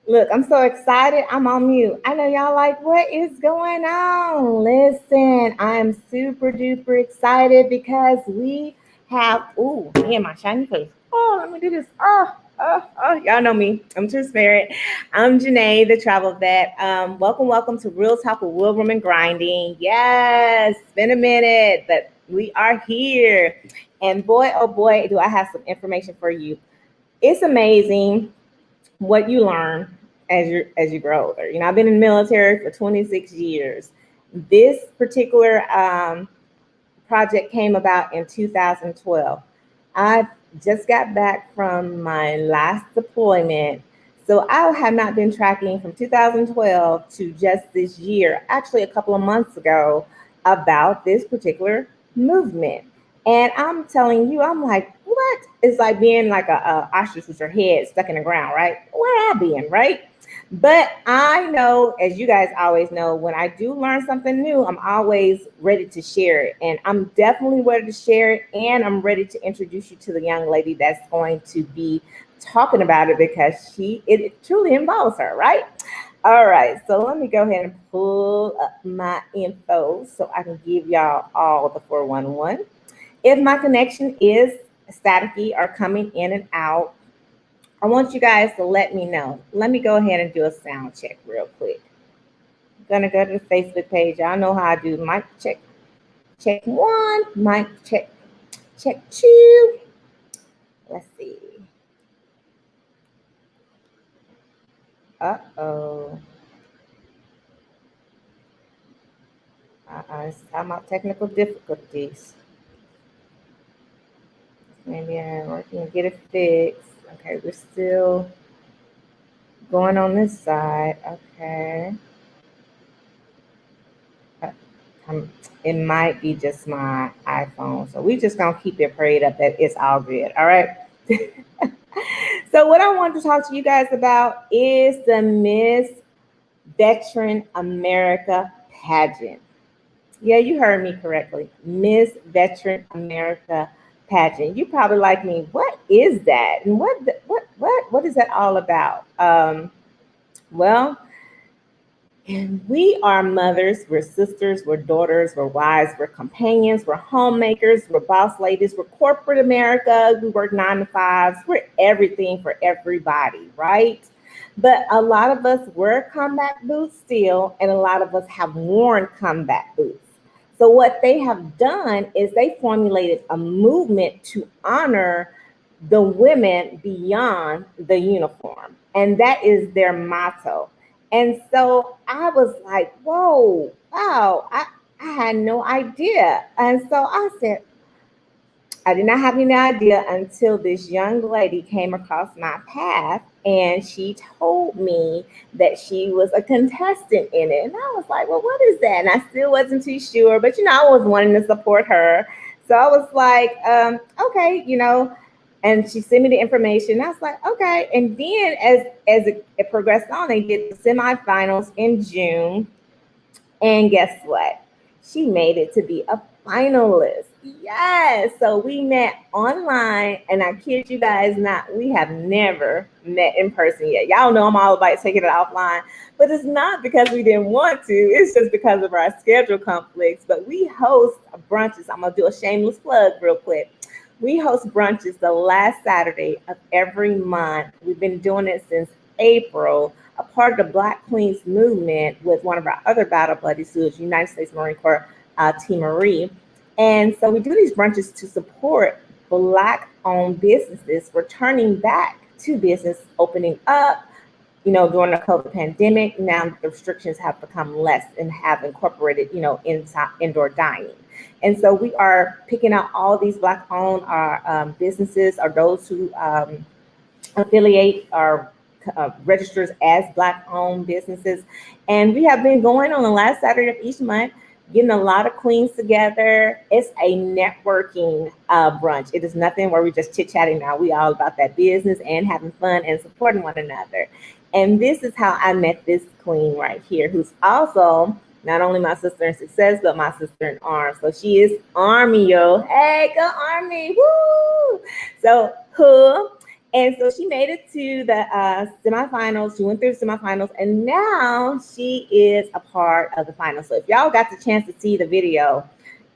Look, I'm so excited. I'm on mute. I know y'all like, what is going on? Listen, I am super duper excited because we have, ooh, me and my shiny face. Oh, let me do this. Y'all know me. I'm True Spirit. I'm Janae, the travel vet. Welcome to Real Talk with Will Woman Grinding. Yes, it's been a minute, but we are here. And boy, oh boy, do I have some information for you. It's amazing what you learn as you grow older. I've been in the military for 26 years. This particular project came about in 2012. I just got back from my last deployment, so I have not been tracking from 2012 to just this year, actually a couple of months ago, about this particular movement. And I'm telling you, I'm like, what? It's like being like a ostrich with your head stuck in the ground, right? Where I been, right? But I know, as you guys always know, when I do learn something new, I'm always ready to share it. And I'm definitely ready to share it. And I'm ready to introduce you to the young lady that's going to be talking about it because it truly involves her, right? All right, so let me go ahead and pull up my info so I can give y'all all the 411. If my connection is staticky or coming in and out, I want you guys to let me know. Let me go ahead and do a sound check real quick. I'm gonna go to the Facebook page. Y'all know how I do mic check. Check one, mic check, check two. Let's see. Uh-oh. It's talking about technical difficulties. Maybe I'm working to get it fixed. Okay, we're still going on this side. Okay. Um, it might be just my iPhone. So we just gonna keep it prayed up that it's all good. All right. So what I want to talk to you guys about is the Miss Veteran America pageant. Yeah, you heard me correctly. Miss Veteran America pageant. You probably like me. What is that? And what is that all about? Well, and we are mothers, we're sisters, we're daughters, we're wives, we're companions, we're homemakers, we're boss ladies, we're corporate America, we work 9 to 5s, we're everything for everybody, right? But a lot of us wear combat boots still, and a lot of us have worn combat boots. So, what they have done is they formulated a movement to honor the women beyond the uniform. And that is their motto. And so I was like, whoa, wow, I had no idea. And so I said, I did not have any idea until this young lady came across my path and she told me that she was a contestant in it. And I was like, well, what is that? And I still wasn't too sure, but I was wanting to support her. So I was like, okay, and she sent me the information. I was like, okay. And then as it progressed on, they did the semifinals in June. And guess what? She made it to be a finalist. Yes. So we met online, and I kid you guys not, we have never met in person yet. Y'all know I'm all about taking it offline, but it's not because we didn't want to. It's just because of our schedule conflicts. But we host brunches. I'm going to do a shameless plug real quick. We host brunches the last Saturday of every month. We've been doing it since April, a part of the Black Queens movement with one of our other battle buddies, who is United States Marine Corps Ⅎ𝑒𝒶𝓁. And so we do these brunches to support Black-owned businesses returning back to business, opening up, during the COVID pandemic. Now the restrictions have become less and have incorporated, inside indoor dining. And so we are picking out all these Black-owned businesses, or those who affiliate or registers as Black-owned businesses. And we have been going on the last Saturday of each month, getting a lot of queens together. It's a networking brunch. It is nothing where we're just chit-chatting now. We all about that business and having fun and supporting one another. And this is how I met this queen right here, who's also not only my sister in success, but my sister in arms. So she is Army, yo. Hey, go Army. Woo! So, ℏ. And so she made it to the semifinals. She went through the semifinals, and now she is a part of the finals. So if y'all got the chance to see the video,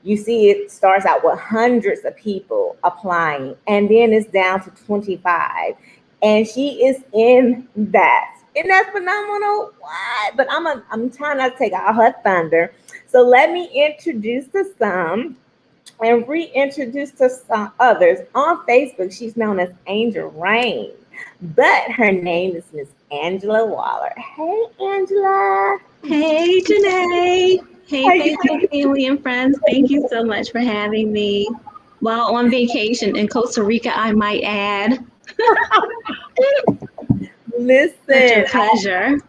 you see it starts out with hundreds of people applying, and then it's down to 25. And she is in that. Isn't that phenomenal? What? But I'm trying not to take all her thunder. So let me introduce to some and reintroduce to some others. On Facebook, she's known as Angel Rain, but her name is Miss Angela Waller. Hey, Angela. Hey, Janae. Hey, Facebook family and friends. Thank you so much for having me. While on vacation in Costa Rica, I might add. Listen, such a pleasure.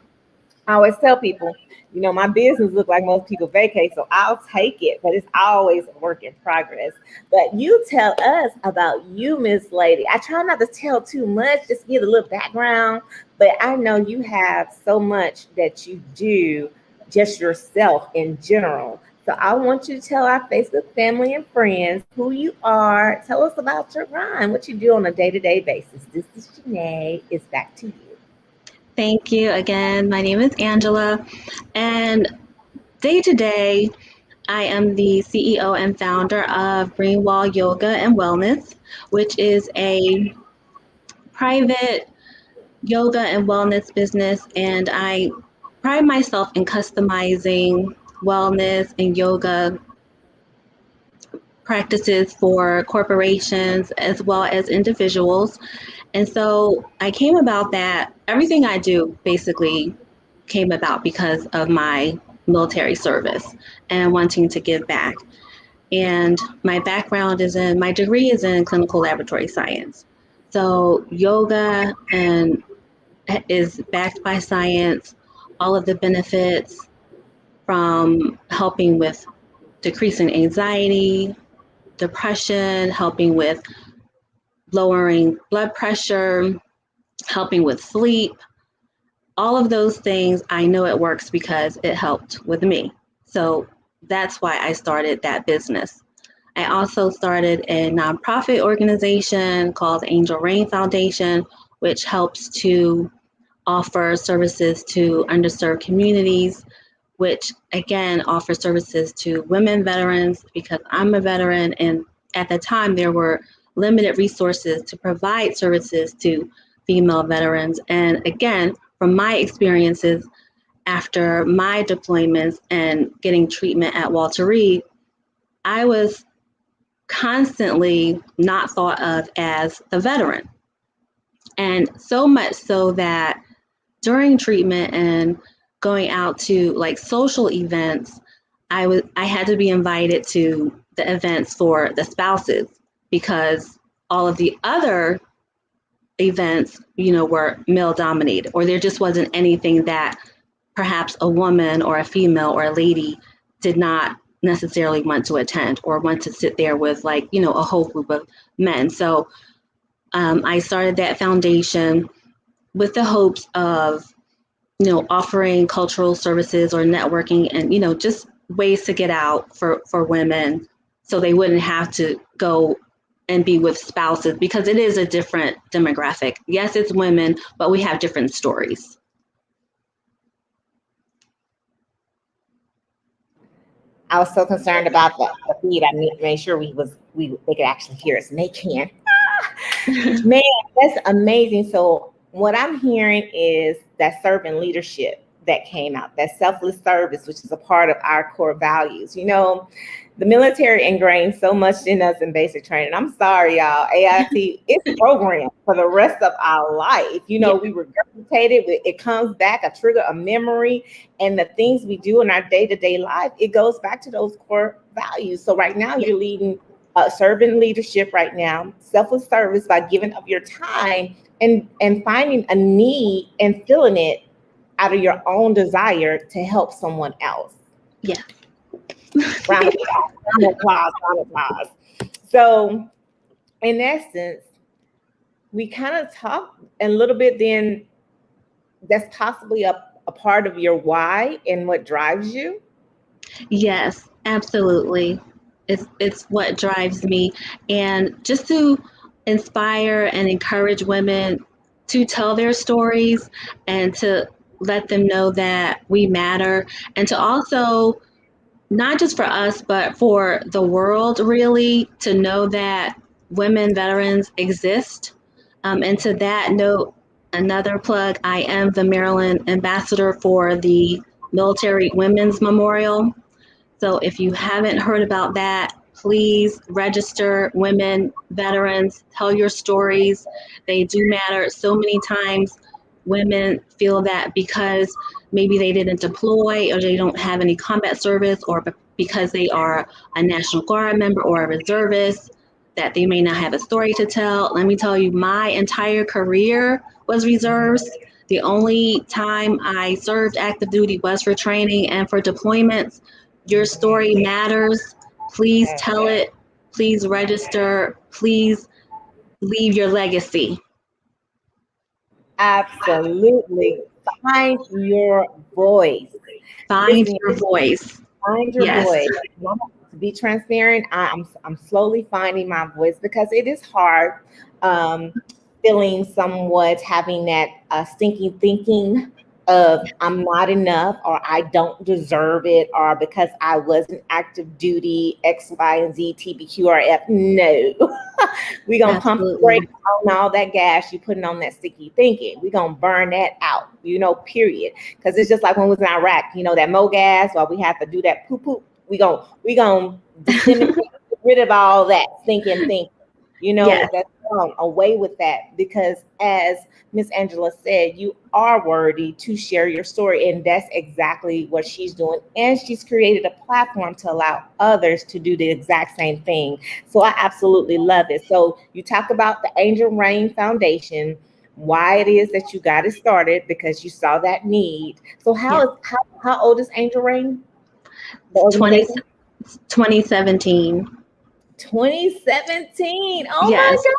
I always tell people, you know, my business look like most people vacate, so I'll take it, but it's always a work in progress. But you tell us about you, Miss Lady. I try not to tell too much, just give a little background, but I know you have so much that you do just yourself in general. So I want you to tell our Facebook family and friends who you are. Tell us about your grind, what you do on a day-to-day basis. This is Janae. It's back to you. Thank you again. My name is Angela, and day to day, I am the CEO and founder of Green Wall Yoga and Wellness, which is a private yoga and wellness business, and I pride myself in customizing wellness and yoga practices for corporations as well as individuals. And so I came about that. Everything I do basically came about because of my military service and wanting to give back. And my degree is in clinical laboratory science. So yoga and is backed by science, all of the benefits from helping with decreasing anxiety, depression, helping with lowering blood pressure, helping with sleep, all of those things. I know it works because it helped with me. So that's why I started that business. I also started a nonprofit organization called Angel Rain Foundation, which helps to offer services to underserved communities, which again offers services to women veterans because I'm a veteran, and at the time there were limited resources to provide services to female veterans. And again, from my experiences after my deployments and getting treatment at Walter Reed, I was constantly not thought of as the veteran. And so much so that during treatment and going out to like social events, I had to be invited to the events for the spouses because all of the other events, were male dominated, or there just wasn't anything that perhaps a woman or a female or a lady did not necessarily want to attend or want to sit there with a whole group of men. So I started that foundation with the hopes of, offering cultural services or networking and, just ways to get out for women so they wouldn't have to go and be with spouses because it is a different demographic. Yes, it's women, but we have different stories. I was so concerned about the feed. I made sure they could actually hear us, and they can. Man, that's amazing. So what I'm hearing is that servant leadership that came out, that selfless service, which is a part of our core values. The military ingrained so much in us in basic training. I'm sorry, y'all. AIT, it's programmed for the rest of our life. We regurgitated. It comes back, a trigger, a memory, and the things we do in our day-to-day life, it goes back to those core values. So right now you're leading servant leadership right now, selfless service by giving up your time and finding a need and filling it out of your own desire to help someone else. Yeah. Round of applause. So in essence, we kind of talked a little bit then that's possibly a part of your why and what drives you. Yes, absolutely. It's what drives me. And just to inspire and encourage women to tell their stories and to let them know that we matter, and to also, not just for us, but for the world, really, to know that women veterans exist. And to that note, another plug, I am the Maryland ambassador for the Military Women's Memorial. So if you haven't heard about that, please register. Women, veterans, tell your stories. They do matter. So many times women feel that because maybe they didn't deploy or they don't have any combat service, or because they are a National Guard member or a reservist, that they may not have a story to tell. Let me tell you, my entire career was reserves. The only time I served active duty was for training and for deployments. Your story matters. Please tell it. Please register. Please leave your legacy. Absolutely. Find your voice. Find your voice. Find your Yes. voice. To be transparent, I'm slowly finding my voice because it is hard, feeling somewhat having that stinking thinking of I'm not enough, or I don't deserve it, or because I wasn't active duty X, Y, and Z, TBQRF. No, we're gonna pump the brakes on all that gas you putting on that sticky thinking. We're gonna burn that out, period. Because it's just like when we was in Iraq, that Mo gas, or we have to do that poop poop. We gonna disseminate, get rid of all that thinking. Yes. That's away with that, because as Miss Angela said, you are worthy to share your story, and that's exactly what she's doing. And she's created a platform to allow others to do the exact same thing. So I absolutely love it. So you talk about the Angel Rain Foundation, why it is that you got it started, because you saw that need. So how old is Angel Rain? 2017. 2017. Oh yes. My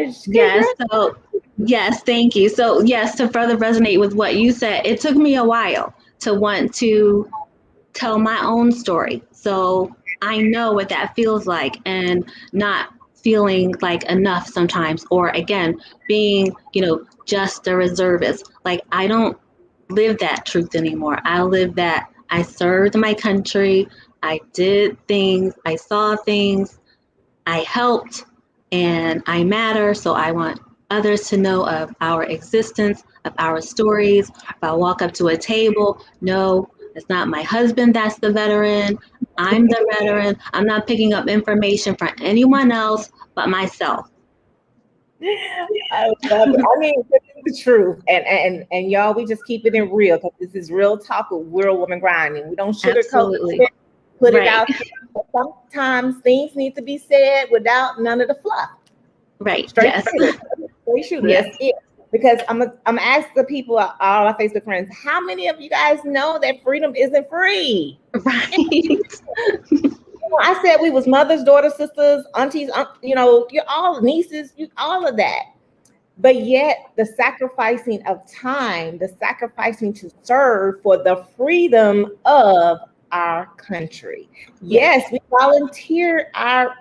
gosh. Yes. So yes, thank you. So yes, to further resonate with what you said, it took me a while to want to tell my own story. So I know what that feels like, and not feeling like enough sometimes, or again, being, just a reservist. Like, I don't live that truth anymore. I live that I served my country, I did things, I saw things, I helped, and I matter. So I want others to know of our existence, of our stories. If I walk up to a table, no, it's not my husband that's the veteran. I'm the veteran. I'm not picking up information from anyone else but myself. I love it. I mean, this is the truth. And y'all, we just keep it in real, because this is real talk with real woman grinding. We don't sugarcoat it, put it out there. Sometimes things need to be said without none of the fluff. Right. Straight yes. Straight shooter. Yes. That's it. Because I'm ask the people, all our Facebook friends, how many of you guys know that freedom isn't free? Right. I said we was mothers, daughters, sisters, aunties, you're all nieces, all of that. But yet the sacrificing of time, the sacrificing to serve for the freedom of our country. Yes, we volunteer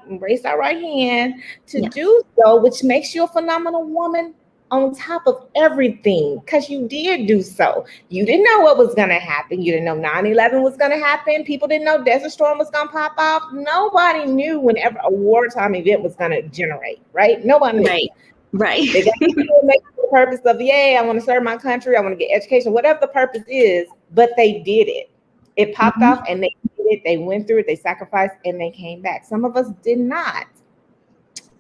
raise our right hand to do so, which makes you a phenomenal woman on top of everything, because you did do so. You didn't know what was going to happen. You didn't know 9/11 was going to happen. People didn't know Desert Storm was going to pop off. Nobody knew whenever a wartime event was going to generate, right? Nobody knew. Right. They got to make the purpose of, I want to serve my country, I want to get education, whatever the purpose is, but they did it. It popped off, and they did it. They went through it, they sacrificed, and they came back. Some of us did not.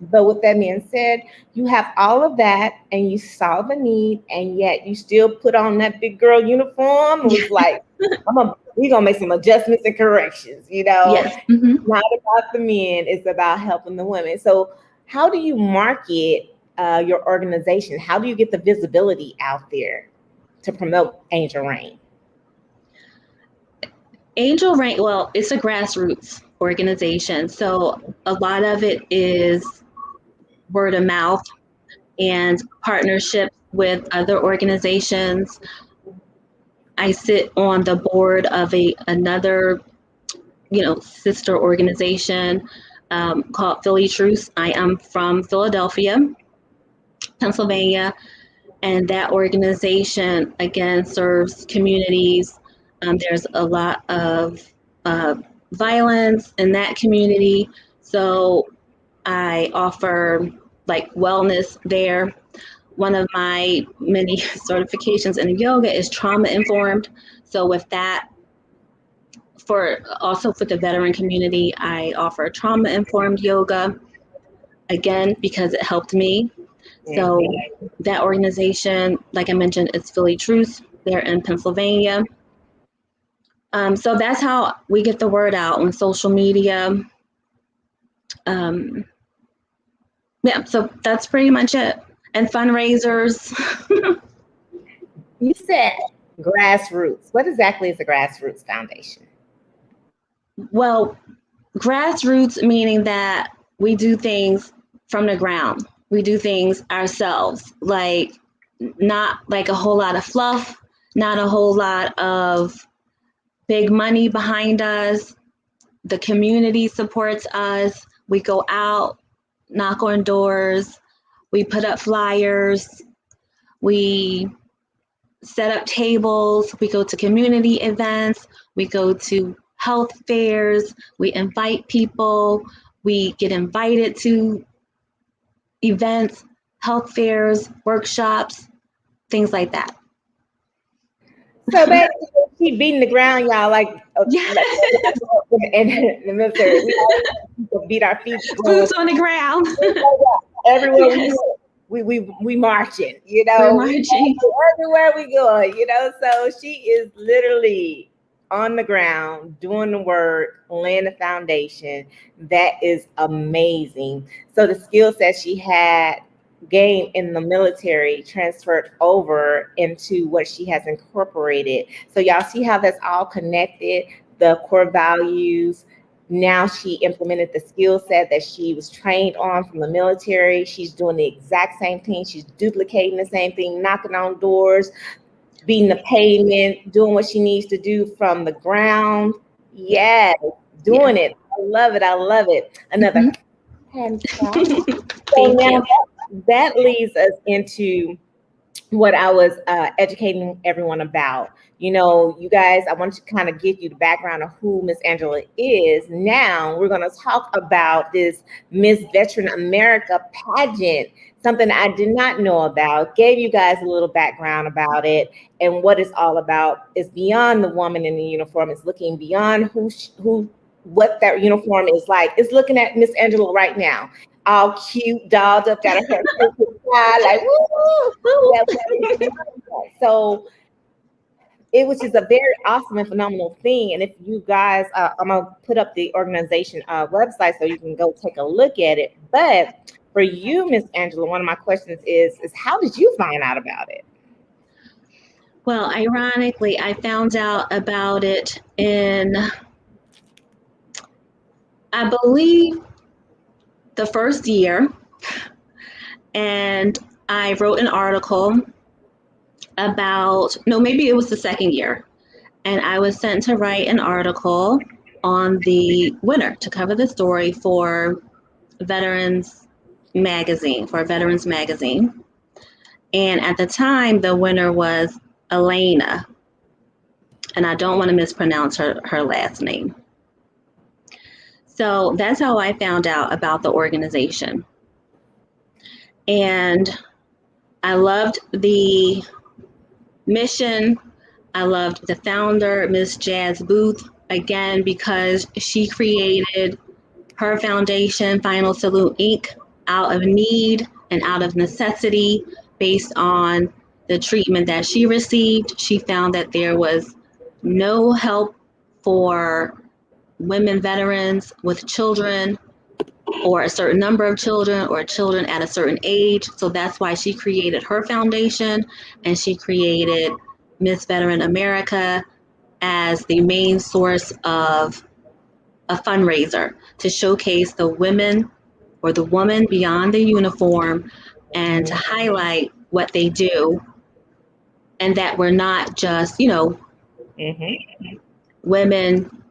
But with that being said, you have all of that, and you saw the need, and yet you still put on that big girl uniform and was like, we're going to make some adjustments and corrections, Yes. Mm-hmm. It's not about the men, it's about helping the women. So how do you market your organization? How do you get the visibility out there to promote Angel Rain? Angel Rain, well, it's a grassroots organization. So a lot of it is word of mouth and partnerships with other organizations. I sit on the board of another, sister organization. called Ⅎ𝒃𝓁. I am from Philadelphia, Pennsylvania, and that organization again serves communities. There's a lot of violence in that community, so I offer like wellness there. One of my many certifications in yoga is trauma informed. So with that, for the veteran community, I offer trauma informed yoga again because it helped me. So that organization, like I mentioned, is Ⅎ𝒃𝓁. They're in Pennsylvania. So that's how we get the word out on social media. Yeah, so that's pretty much it. And fundraisers. You said grassroots. What exactly is a grassroots foundation? Well, grassroots meaning that we do things from the ground. We do things ourselves, like not like a whole lot of fluff, not a whole lot of big money behind us. The community supports us. We go out, knock on doors, we put up flyers, we set up tables, we go to community events, we go to health fairs, we invite people, we get invited to events, health fairs, workshops, things like that. So basically, keep beating the ground, y'all. Like, in the military, we beat our feet. Boots on the ground. Everywhere Yes. we marching. You know, we're marching. Everywhere we go. You know, so she is literally on the ground doing the work, laying the foundation. That is amazing. So the skill set she had gained in the military transferred over into what she has incorporated. So y'all see how that's all connected, the core values. Now she implemented the skill set that she was trained on from the military. She's doing the exact same thing. She's duplicating the same thing, knocking on doors, beating the pavement, doing what she needs to do from the ground. Yes, doing it. I love it. I love it. Another So now that leads us into what I was educating everyone about. You know, you guys, I wanted to kind of give you the background of who Miss Angela is. Now we're going to talk about this Miss Veteran America pageant, something I did not know about, gave you guys a little background about it and what it's all about. Is beyond the woman in the uniform. It's looking beyond what that uniform is like. It's looking at Miss Angela right now, all cute, dolled up, got her hair like woo. So it was just a very awesome and phenomenal thing. And if you guys, I'm gonna put up the organization website so you can go take a look at it. But for you, Miss Angela, one of my questions is how did you find out about it? Well, ironically, I found out about it in, I believe, the first year, and I wrote an article about, no, maybe it was the second year, and I was sent to write an article on the winner to cover the story for Veterans Magazine, And at the time, the winner was Elena, and I don't want to mispronounce her last name. So that's how I found out about the organization. And I loved the mission. I loved the founder, Miss Jazz Booth, again, because she created her foundation, Final Salute Inc., out of need and out of necessity based on the treatment that she received. She found that there was no help for women veterans with children, or a certain number of children, or children at a certain age. So that's why she created her foundation, and she created Miss Veteran America as the main source of a fundraiser to showcase the women or the woman beyond the uniform and to highlight what they do, and that we're not just, women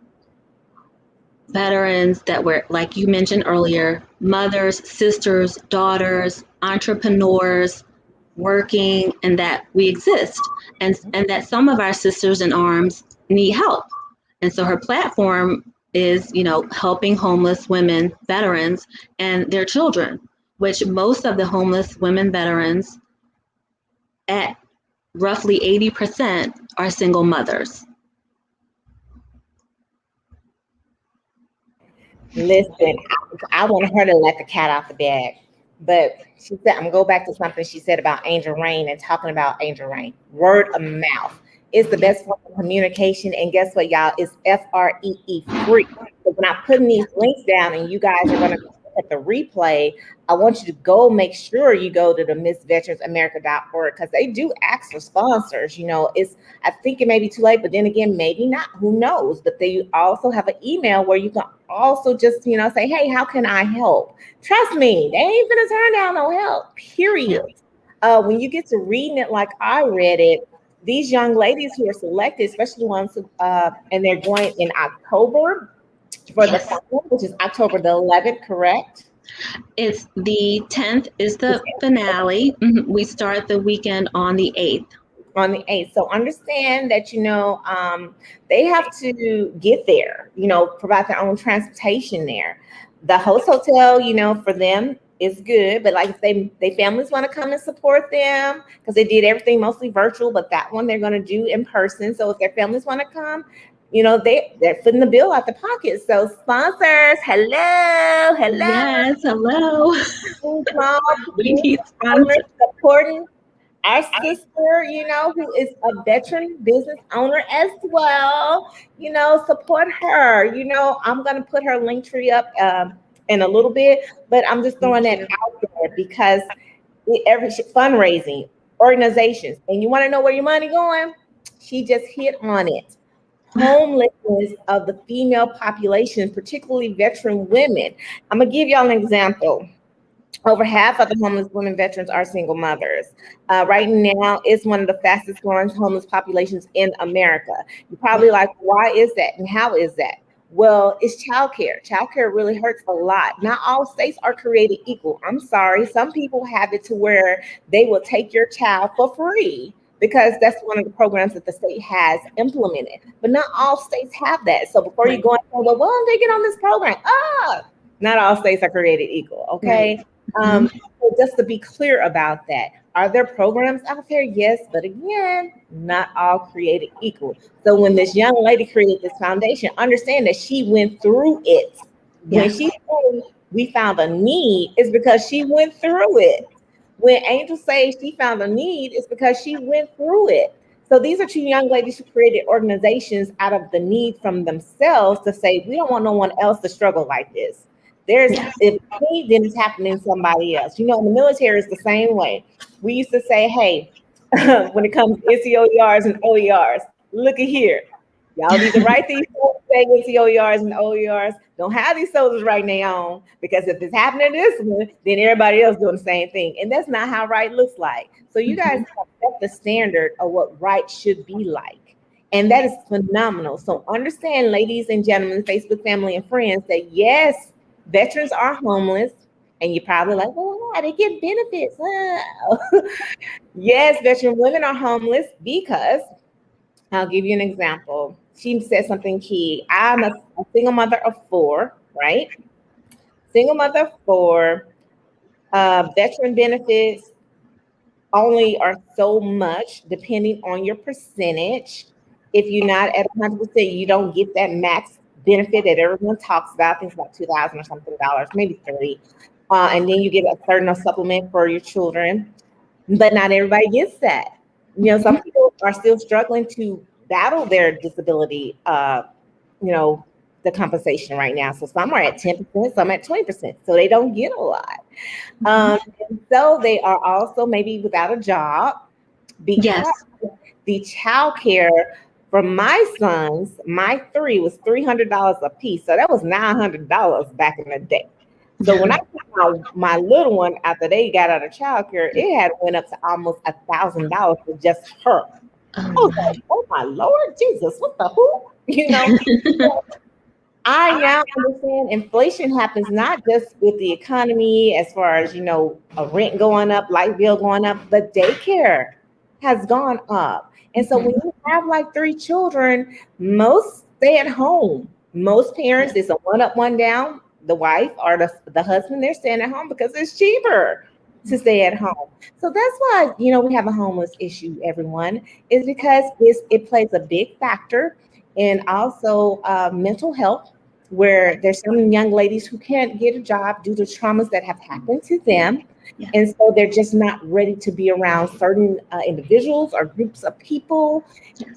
veterans that were, like you mentioned earlier, mothers, sisters, daughters, entrepreneurs, working, and that we exist, and that some of our sisters in arms need help. And so her platform is, you know, helping homeless women, veterans, and their children, which most of the homeless women veterans, at roughly 80%, are single mothers. Listen, I want her to let the cat out the bag. But she said, I'm gonna go back to something she said about Angel Rain and talking about Angel Rain. Word of mouth is the best form of communication. And guess what, y'all? It's FREE, free. So when I put these links down and you guys are gonna at the replay, I want you to go make sure you go to the MissVeteransAmerica.org because they do ask for sponsors. You know, I think it may be too late, but then again, maybe not. Who knows? But they also have an email where you can also just, you know, say, hey, how can I help? Trust me, they ain't gonna turn down no help, period. When you get to reading it like I read it, these young ladies who are selected, especially the ones who, and they're going in October for the final, which is October the 11th, correct? It's the 10th is the finale. We start the weekend on the 8th. On the 8th. So understand that, you know, they have to get there, you know, provide their own transportation there. The host hotel, you know, for them is good, but like if they families want to come and support them, because they did everything mostly virtual, but that one they're going to do in person. So if their families want to come, you know, they're footing the bill out the pocket. So sponsors, hello. Yes, hello. We need sponsors. Supporting our sister, you know, who is a veteran business owner as well. You know, support her. You know, I'm going to put her link tree up in a little bit, but I'm just throwing that out there because every fundraising organizations, and you want to know where your money going? She just hit on it. Homelessness of the female population, particularly veteran women. I'm gonna give y'all an example. Over half of the homeless women veterans are single mothers. Right now, it's one of the fastest growing homeless populations in America. You're probably like, why is that? And how is that? Well, it's childcare. Childcare really hurts a lot. Not all states are created equal. I'm sorry. Some people have it to where they will take your child for free because that's one of the programs that the state has implemented. But not all states have that. So before you go and say, well, why don't they get on this program? Not all states are created equal, okay? So just to be clear about that, are there programs out there? Yes, but again, not all created equal. So when this young lady created this foundation, understand that she went through it. When she said we found a need, it's because she went through it. When Angel says she found a need, it's because she went through it. So these are two young ladies who created organizations out of the need from themselves to say, we don't want no one else to struggle like this. If need, then it's happening to somebody else. You know, in the military, it's the same way. We used to say, hey, when it comes to NCOERs and OERs, look at here. Y'all need to write these NCOERs and OERs. Don't have these soldiers writing their own, because if it's happening to this one, then everybody else doing the same thing. And that's not how right looks like. So you guys have set the standard of what right should be like. And that is phenomenal. So understand, ladies and gentlemen, Facebook family and friends, that yes, veterans are homeless. And you're probably like, well, why? They get benefits. Yes, veteran women are homeless because, I'll give you an example. She said something key. I'm a single mother of 4, right? Single mother of 4. Veteran benefits only are so much depending on your percentage. If you're not at 100%, you don't get that max benefit that everyone talks about. I think it's about $2,000 or something, maybe $30. And then you get a certain supplement for your children. But not everybody gets that. You know, some people are still struggling to battle their disability, the compensation right now. So some are at 10%, some at 20%. So they don't get a lot. And so they are also maybe without a job because the child care for my sons, my 3 was $300 a piece. So that was $900 back in the day. So when I took my little one after they got out of childcare, it had went up to almost $1,000 for just her. I was like, oh my Lord Jesus, what the who? You know? I now understand inflation happens not just with the economy, as far as, a rent going up, light bill going up, but daycare has gone up. And so when you have like three children, most stay at home. Most parents, it's a one up, one down. The wife or the husband, they're staying at home because it's cheaper to stay at home. So that's why, we have a homeless issue, everyone, is because it plays a big factor in also mental health, where there's some young ladies who can't get a job due to traumas that have happened to them. Yeah. And so they're just not ready to be around certain individuals or groups of people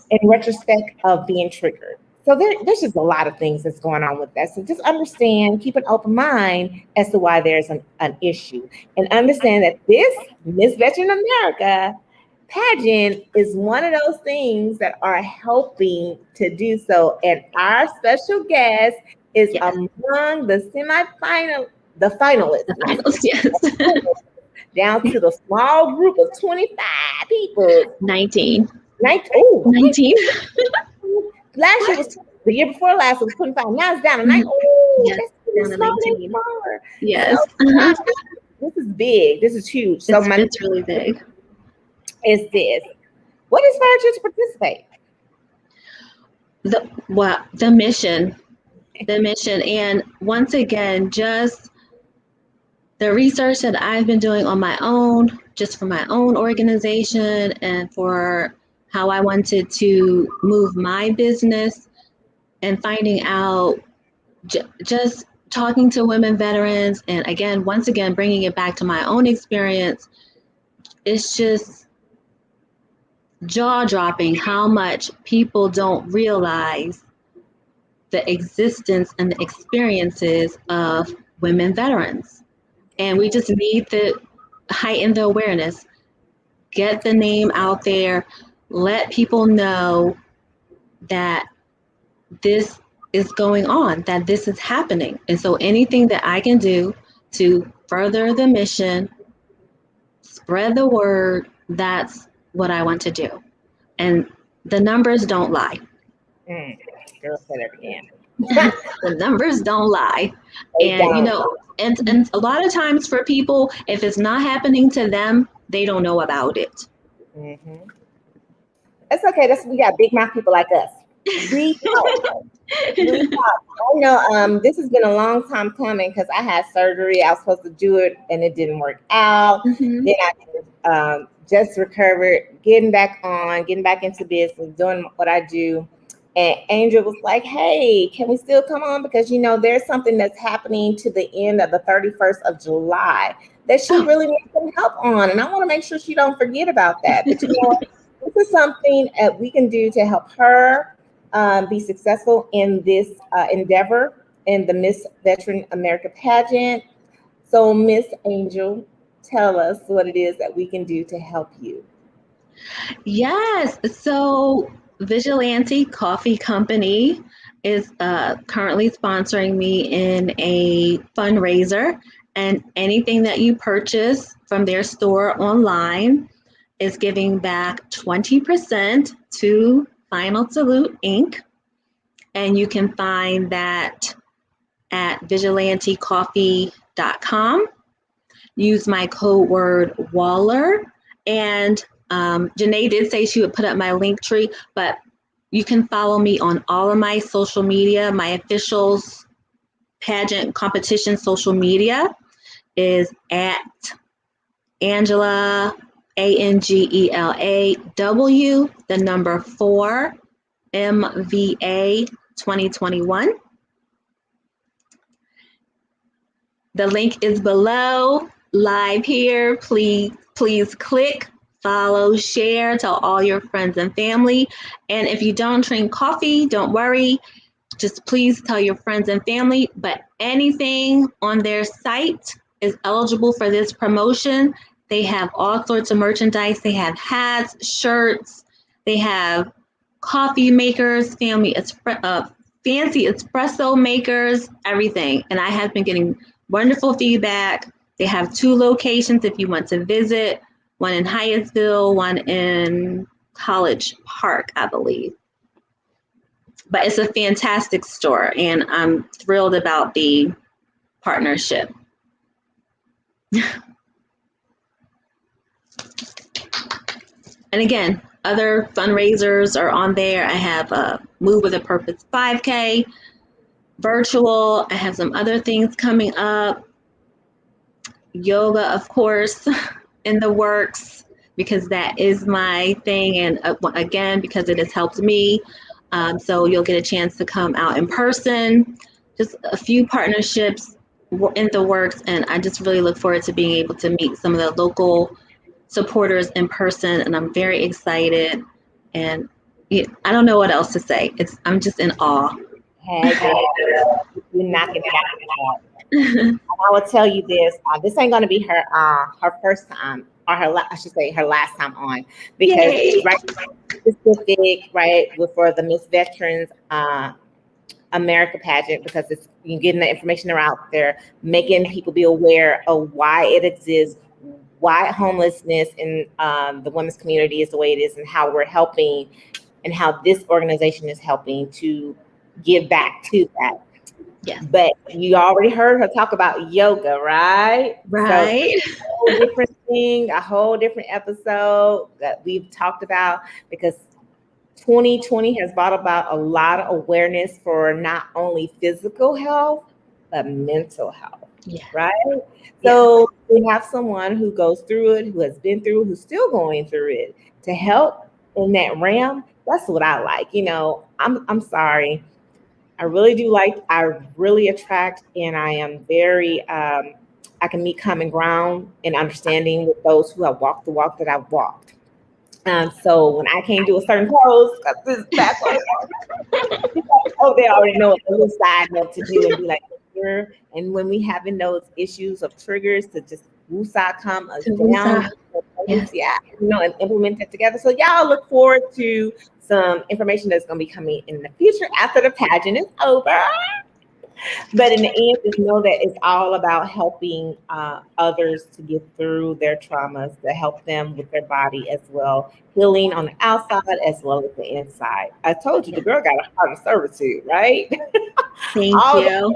in retrospect of being triggered. So there's just a lot of things that's going on with that. So just understand, keep an open mind as to why there's an issue. And understand that this Miss Veteran America pageant is one of those things that are helping to do so. And our special guest is among the finalists. Yes. Down to the small group of 25 people. 19. 19. Last year was the year before last was 25. Now it's down to 9. Oh, yes, that's down to 19. smaller. Yes. So, this is big. This is huge. So it's really big. Is this? What inspired you to participate? The mission. The mission. And once again, just the research that I've been doing on my own, just for my own organization and for how I wanted to move my business, and finding out, just talking to women veterans, and again, once again, bringing it back to my own experience. It's just jaw-dropping how much people don't realize the existence and the experiences of women veterans. And we just need to heighten the awareness, get the name out there, let people know that this is going on, that this is happening. And so anything that I can do to further the mission, spread the word, that's what I want to do. And the numbers don't lie. Girl said it again. The numbers don't lie. And and a lot of times for people, if it's not happening to them, they don't know about it. Mm-hmm. That's okay. We got big mouth people like us. We talk. I know this has been a long time coming, because I had surgery. I was supposed to do it and it didn't work out. Then I just recovered, getting back into business, doing what I do. And Angel was like, hey, can we still come on? Because, there's something that's happening to the end of the 31st of July that she really needs some help on. And I want to make sure she don't forget about that. But, this is something that we can do to help her be successful in this endeavor in the Miss Veteran America pageant. So, Miss Angel, tell us what it is that we can do to help you. Yes. So ℯ𝒾𝓃 Coffee Company is currently sponsoring me in a fundraiser, and anything that you purchase from their store online is giving back 20% to Final Salute Inc. And you can find that at ℯ𝒾𝓃coffee.com. Use my code word Waller, and Janae did say she would put up my link tree, but you can follow me on all of my social media. My official pageant competition social media is at Angela, ANGELAW, the number 4, MVA 2021. The link is below, live here. Please click, follow, share, tell all your friends and family. And if you don't drink coffee, don't worry. Just please tell your friends and family. But anything on their site is eligible for this promotion. They have all sorts of merchandise. They have hats, shirts. They have coffee makers, fancy espresso makers, everything. And I have been getting wonderful feedback. They have 2 locations if you want to visit, one in Hyattsville, one in College Park, I believe. But it's a fantastic store, and I'm thrilled about the partnership. And again, other fundraisers are on there. I have a Move with a Purpose 5K virtual. I have some other things coming up. Yoga, of course, in the works, because that is my thing. And again, because it has helped me. So you'll get a chance to come out in person. Just a few partnerships in the works. And I just really look forward to being able to meet some of the local supporters in person. And I'm very excited. And I don't know what else to say. I'm just in awe. Hey, girl, you're knocking it out. I will tell you this. This ain't going to be her first time, or I should say her last time on, because Yay. right specific, right, for the Miss Veterans America pageant, because it's you getting the information out there, making people be aware of why it exists, why homelessness in the women's community is the way it is, and how we're helping, and how this organization is helping to give back to that. Yeah. But you already heard her talk about yoga, right? Right. So, a whole different thing, a whole different episode that we've talked about, because 2020 has brought about a lot of awareness for not only physical health, but mental health. Yeah. Right? So we have someone who goes through it, who has been through it, who's still going through it, to help in that realm. That's what I like. I'm sorry. I really attract, and I am very, I can meet common ground and understanding with those who have walked the walk that I've walked. So when I can't do a certain pose, got this backwards, they already know what the little side note to do, and be like, here. And when we having those issues of triggers, to just woosah come down, and implement it together. So y'all look forward to some information that's going to be coming in the future after the pageant is over. But in the end, just know that it's all about helping others to get through their traumas, to help them with their body as well, healing on the outside as well as the inside. I told you the girl got a heart of servitude, right? Thank you.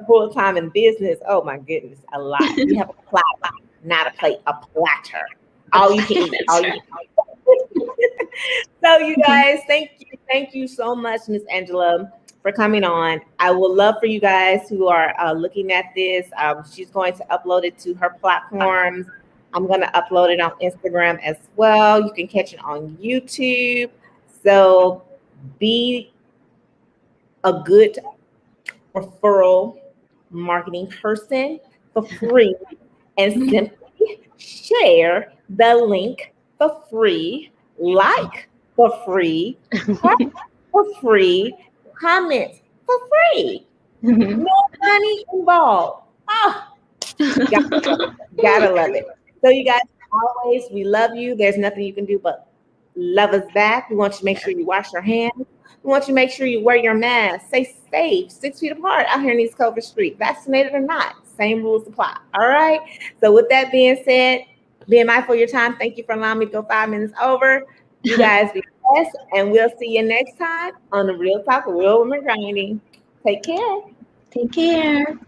Full time in business. Oh my goodness, a lot. You have a platter, not a plate, a platter. All you can eat. All you can eat. So you guys, thank you so much, Miss Angela, for coming on. I would love for you guys who are looking at this. She's going to upload it to her platforms. I'm going to upload it on Instagram as well. You can catch it on YouTube. So be a good referral marketing person for free, and simply share the link for free, like for free, heart for free, comment for free. No money involved. Oh, gotta love it. So you guys, always, we love you. There's nothing you can do but love us back. We want you to make sure you wash your hands. We want you to make sure you wear your mask. Stay safe, 6 feet apart out here in East ℶ Vaccinated or not, same rules apply. All right. So with that being said, being mindful of your time, thank you for allowing me to go 5 minutes over. You guys be blessed, and we'll see you next time on the Real Talk, Real Women Grinding. Take care. Take care.